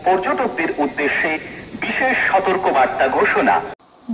পর্যটকদের উদ্দেশ্যে বিশেষ সতর্কবার্তা ঘোষণা।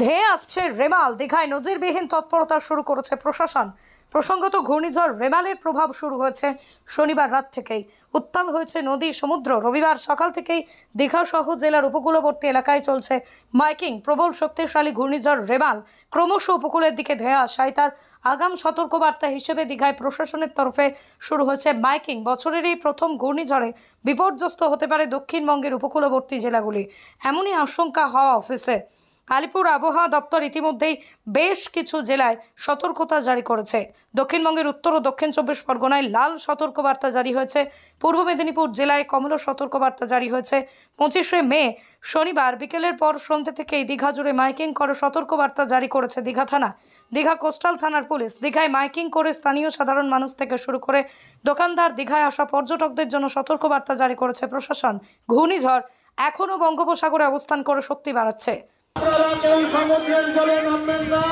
ধেয়ে আসছে রেমাল। দীঘায় নজিরবিহীন তৎপরতা শুরু করেছে প্রশাসন। প্রসঙ্গত ঘূর্ণিঝড় রেমালের প্রভাব শুরু হয়েছে শনিবার রাত থেকেই। উত্তাল হয়েছে নদী সমুদ্র। রবিবার সকাল থেকেই দীঘা সহ জেলার উপকূলবর্তী এলাকায় চলছে মাইকিং। প্রবল শক্তিশালী ঘূর্ণিঝড় রেমাল ক্রমশ উপকূলের দিকে ধেয়ে আসায় তার আগাম সতর্কবার্তা হিসেবে দীঘায় প্রশাসনের তরফে শুরু হয়েছে মাইকিং। বছরের এই প্রথম ঘূর্ণিঝড়ে বিপর্যস্ত হতে পারে দক্ষিণবঙ্গের উপকূলবর্তী জেলাগুলি, এমনই আশঙ্কা হাওয়া অফিসের। আলিপুর আবহাওয়া দপ্তর ইতিমধ্যেই বেশ কিছু জেলায় সতর্কতা জারি করেছে। দক্ষিণবঙ্গের উত্তর ও দক্ষিণ 24 পরগনায় লাল সতর্কবার্তা জারি হয়েছে। পূর্ব মেদিনীপুর জেলায় কমলা সতর্কবার্তা জারি হয়েছে। 25শে মে শনিবার বিকেলের পর সন্ধ্যে থেকেই দীঘা জুড়ে মাইকিং করে সতর্কবার্তা জারি করেছে দীঘা থানা, দীঘা কোস্টাল থানার পুলিশ। দীঘায় মাইকিং করে স্থানীয় সাধারণ মানুষ থেকে শুরু করে দোকানদার, দীঘায় আসা পর্যটকদের জন্য সতর্কবার্তা জারি করেছে প্রশাসন। ঘূর্ণিঝড় এখনও বঙ্গোপসাগরে অবস্থান করে শক্তি বাড়াচ্ছে। আপনারা কেউ সমুদ্রের জলে নামবেন না,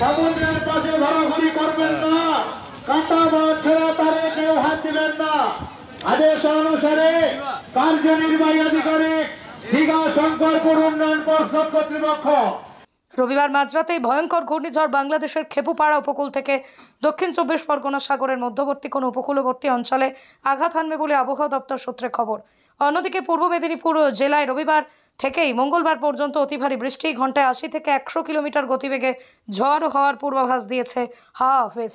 সমুদ্রের পাশে ঘোরাঘুরি করবেন না, কাঁটা বা ছেঁড়া তারে কেউ হাত দিবেন না। আদেশ অনুসারে কার্যনির্বাহী আধিকারিক, দীঘা শঙ্করপুর উন্নয়ন পর্ষদ কর্তৃপক্ষ। রবিবার মাঝরাতেই ভয়ঙ্কর ঘূর্ণিঝড় বাংলাদেশের খেপুপাড়া উপকূল থেকে দক্ষিণ 24 পরগনা সাগরের মধ্যবর্তী কোনো উপকূলবর্তী অঞ্চলে আঘাত হানবে বলে আবহাওয়া দপ্তর সূত্রে খবর। অন্যদিকে পূর্ব মেদিনীপুর জেলায় রবিবার থেকেই মঙ্গলবার পর্যন্ত অতি ভারী বৃষ্টি, ঘন্টায় 80 থেকে 100 কিলোমিটার গতিবেগে ঝড় হওয়ার পূর্বাভাস দিয়েছে হাওয়া অফিস।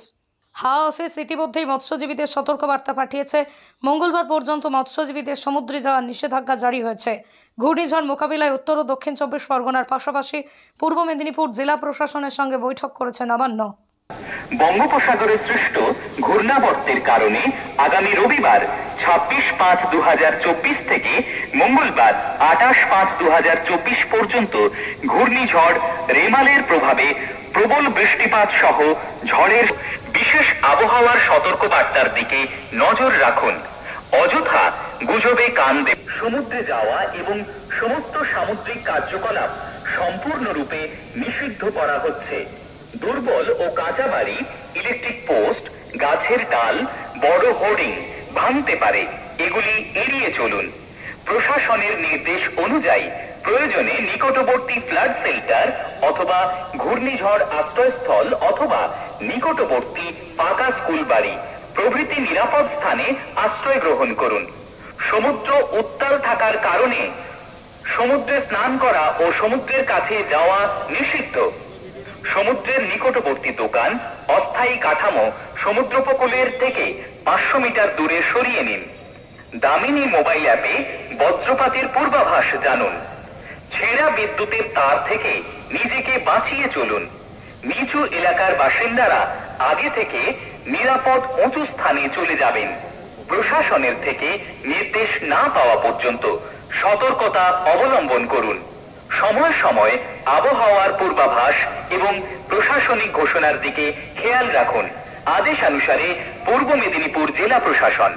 হাওয়া অফিস ইতিমধ্যেই মৎস্যজীবীদের সতর্কবার্তা পাঠিয়েছে। মঙ্গলবার পর্যন্ত মৎস্যজীবীদের সমুদ্রে যাওয়ার নিষেধাজ্ঞা জারি হয়েছে। ঘূর্ণিঝড় মোকাবিলায় উত্তর ও দক্ষিণ 24 পরগনার পাশাপাশি পূর্ব মেদিনীপুর জেলা প্রশাসনের সঙ্গে বৈঠক করেছে নবান্ন। বঙ্গোপসাগরে সৃষ্ট ঘূর্ণাবর্তের কারণে আগামী রবিবার 26/5/2024 থেকে মঙ্গলবার 28/5/2024 পর্যন্ত ঘূর্ণিঝড় রেমালের প্রভাবে প্রবল বৃষ্টিপাত সহ ঝড়ের বিশেষ আবহাওয়ার সতর্কবার্তার দিকে নজর রাখুন। অযথা গুজবে কান দেব। সমুদ্রে যাওয়া এবং সমস্ত সামুদ্রিক কার্যকলাপ সম্পূর্ণরূপে নিষিদ্ধ করা হচ্ছে। দুর্বল ও কাঁচা বাড়ি, ইলেকট্রিক পোস্ট, গাছের ডাল, বড় হোর্ডিং ভাঙতে পারে, এগুলি এড়িয়ে চলুন। প্রশাসনের নির্দেশ অনুযায়ী প্রয়োজনে নিকটবর্তী ফ্লাড শেল্টার অথবা ঘূর্ণিঝড় আশ্রয়স্থল অথবা নিকটবর্তী পাকা স্কুল বাড়ি প্রভৃতি নিরাপদ স্থানে আশ্রয় গ্রহণ করুন। সমুদ্র উত্তাল থাকার কারণে সমুদ্রে স্নান করা ও সমুদ্রের কাছে যাওয়া নিষিদ্ধ। সমুদ্রের নিকটবর্তী দোকান, অস্থায়ী কাঠামো সমুদ্রোপকূলের থেকে 500 মিটার দূরে সরিয়ে নিন। দামিনী মোবাইল অ্যাপে বজ্রপাতের পূর্বাভাস জানুন। ছেঁড়া বিদ্যুতের তার থেকে নিজেকে বাঁচিয়ে চলুন। নিচু এলাকার বাসিন্দারা আগে থেকে নিরাপদ উঁচু স্থানে চলে যাবেন। প্রশাসনের থেকে নির্দেশ না পাওয়া পর্যন্ত সতর্কতা অবলম্বন করুন। সময় সময় আবহাওয়ার পূর্বাভাস এবং প্রশাসনিক ঘোষণার দিকে খেয়াল রাখুন। আদেশানুসারে পূর্ব মেদিনীপুর জেলা প্রশাসন।